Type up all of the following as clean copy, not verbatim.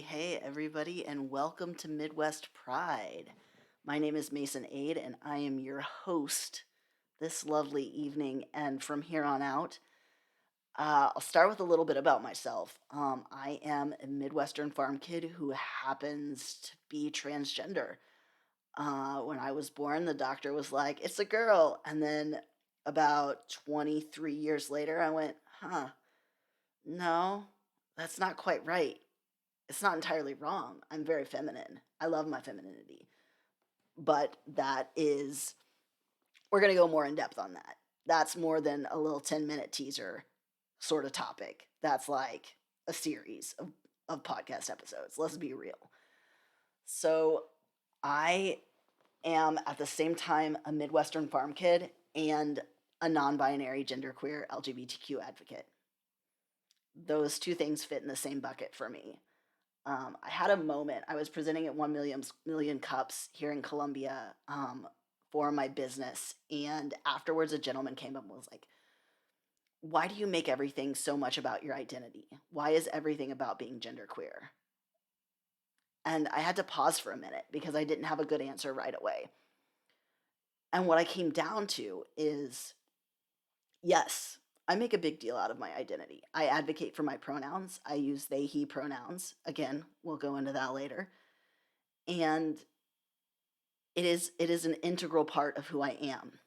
hey, everybody, and welcome to Midwest Pride. My name is Mason Aid, and I am your host this lovely evening. And from here on out, I'll start with a little bit about myself. I am a Midwestern farm kid who happens to be transgender. When I was born, the doctor was like, it's a girl. And then about 23 years later, I went, no, that's not quite right. It's not entirely wrong. I'm very feminine. I love my femininity. But we're going to go more in depth on that. That's more than a little 10-minute teaser sort of topic. That's like a series of podcast episodes. Let's be real. So I am at the same time a Midwestern farm kid and a non binary, genderqueer, LGBTQ advocate. Those two things fit in the same bucket for me. I had a moment. I was presenting at 1 million cups here in Columbia for my business, and afterwards, a gentleman came up and was like, "Why do you make everything so much about your identity? Why is everything about being genderqueer?" And I had to pause for a minute because I didn't have a good answer right away. And what I came down to is, yes, I make a big deal out of my identity. I advocate for my pronouns. I use they, he pronouns. Again, we'll go into that later. And it is an integral part of who I am.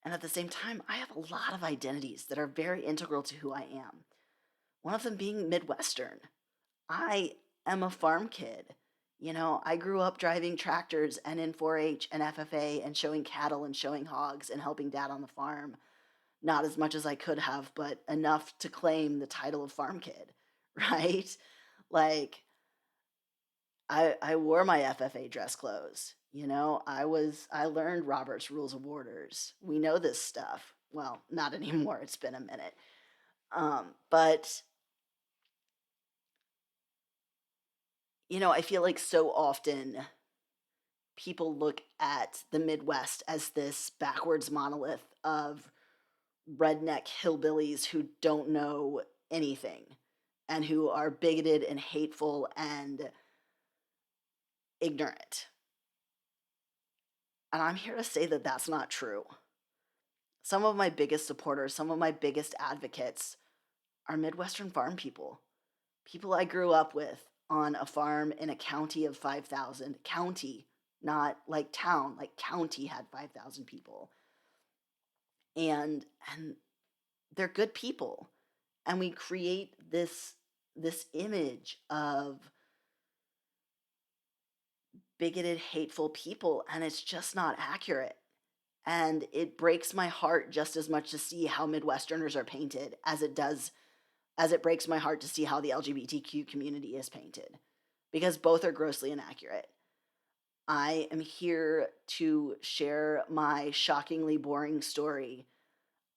And at the same time, I have a lot of identities that are very integral to who I am. One of them being Midwestern. I am a farm kid. I grew up driving tractors and in 4-H and FFA and showing cattle and showing hogs and helping dad on the farm. Not as much as I could have, but enough to claim the title of farm kid, right? Like, I wore my FFA dress clothes. I learned Robert's Rules of Orders. We know this stuff. Well, not anymore. It's been a minute. But I feel like so often people look at the Midwest as this backwards monolith of redneck hillbillies who don't know anything and who are bigoted and hateful and ignorant. And I'm here to say that that's not true. Some of my biggest supporters, some of my biggest advocates are Midwestern farm people. People I grew up with on a farm in a county of 5,000. County, not like town, like county had 5,000 people. And they're good people. And we create this image of bigoted, hateful people, and it's just not accurate. And it breaks my heart just as much to see how Midwesterners are painted as it breaks my heart to see how the LGBTQ community is painted, because both are grossly inaccurate. I am here to share my shockingly boring story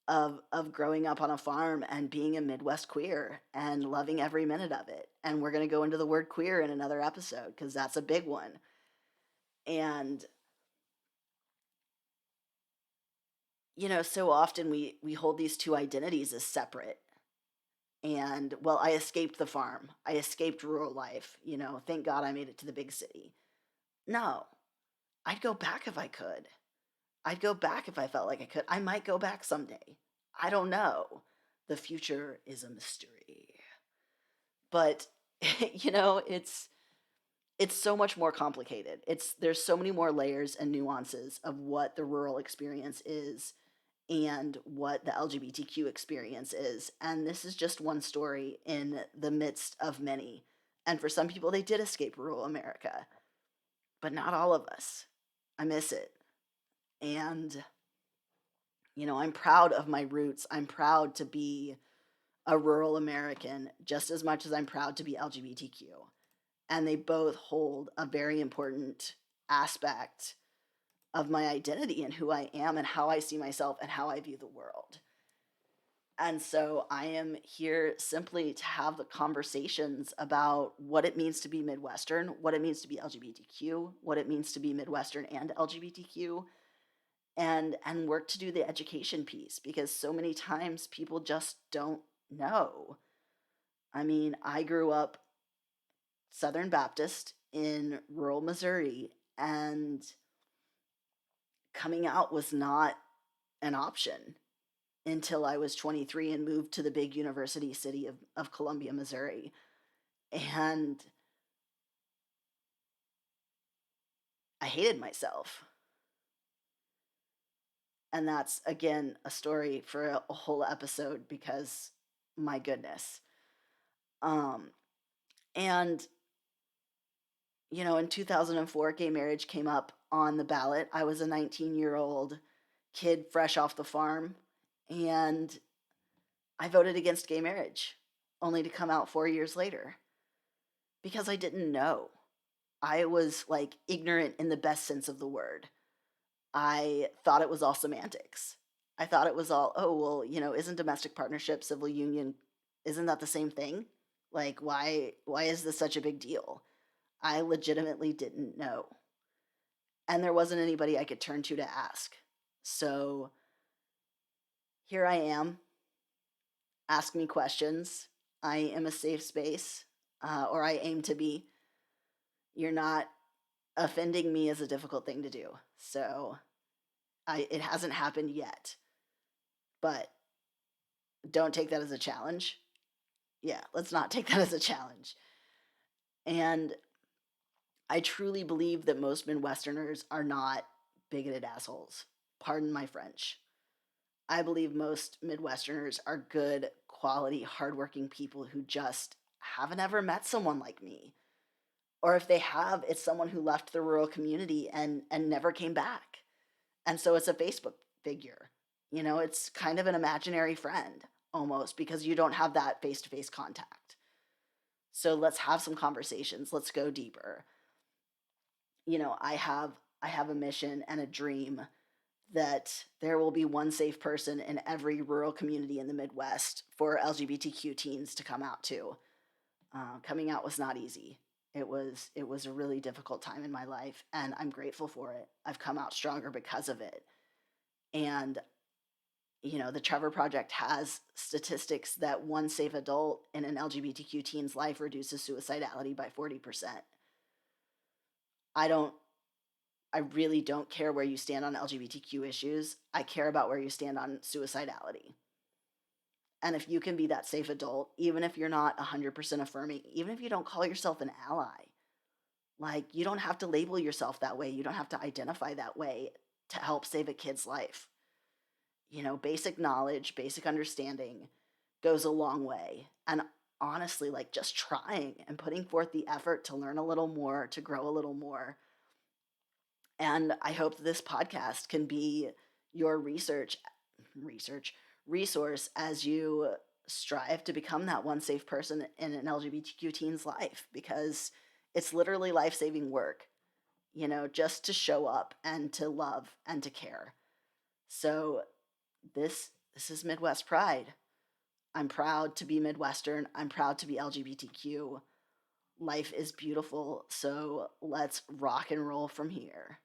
of growing up on a farm and being a Midwest queer and loving every minute of it. And we're going to go into the word queer in another episode because that's a big one. And so often we hold these two identities as separate. And well, I escaped the farm. I escaped rural life. Thank God I made it to the big city. No, I'd go back if I could. I'd go back if I felt like I could. I might go back someday. I don't know. The future is a mystery. But it's so much more complicated. There's so many more layers and nuances of what the rural experience is and what the LGBTQ experience is. And this is just one story in the midst of many. And for some people, they did escape rural America, but not all of us. I miss it. And, I'm proud of my roots. I'm proud to be a rural American just as much as I'm proud to be LGBTQ. And they both hold a very important aspect of my identity and who I am and how I see myself and how I view the world. And so I am here simply to have the conversations about what it means to be Midwestern, what it means to be LGBTQ, what it means to be Midwestern and LGBTQ, and work to do the education piece, because so many times people just don't know. I mean, I grew up Southern Baptist in rural Missouri, and coming out was not an option until I was 23 and moved to the big university city of Columbia, Missouri. And I hated myself. And that's, again, a story for a whole episode because my goodness. Um, and, in 2004, gay marriage came up on the ballot. I was a 19-year-old kid fresh off the farm, and I voted against gay marriage, only to come out 4 years later because I didn't know. I was like ignorant in the best sense of the word. I thought it was all semantics. I thought it was all, oh, well, isn't domestic partnership, civil union, isn't that the same thing? Like, why is this such a big deal? I legitimately didn't know. And there wasn't anybody I could turn to ask. So here I am. Ask me questions. I am a safe space, or I aim to be. You're not offending me is a difficult thing to do. So it hasn't happened yet. But don't take that as a challenge. Yeah, let's not take that as a challenge. And I truly believe that most Midwesterners are not bigoted assholes. Pardon my French. I believe most Midwesterners are good, quality, hardworking people who just haven't ever met someone like me. Or if they have, it's someone who left the rural community and never came back. And so it's a Facebook figure. It's kind of an imaginary friend almost because you don't have that face to face contact. So let's have some conversations. Let's go deeper. I have a mission and a dream that there will be one safe person in every rural community in the Midwest for LGBTQ teens to come out to. Coming out was not easy. It was a really difficult time in my life, and I'm grateful for it. I've come out stronger because of it. And the Trevor Project has statistics that one safe adult in an LGBTQ teen's life reduces suicidality by 40%. I don't I really don't care where you stand on LGBTQ issues. I care about where you stand on suicidality. And if you can be that safe adult, even if you're not 100% affirming, even if you don't call yourself an ally, like you don't have to label yourself that way. You don't have to identify that way to help save a kid's life. Basic knowledge, basic understanding goes a long way. And honestly, like just trying and putting forth the effort to learn a little more, to grow a little more. And I hope this podcast can be your research resource as you strive to become that one safe person in an LGBTQ teen's life because it's literally life-saving work, just to show up and to love and to care. So this is Midwest Pride. I'm proud to be Midwestern. I'm proud to be LGBTQ. Life is beautiful, so let's rock and roll from here.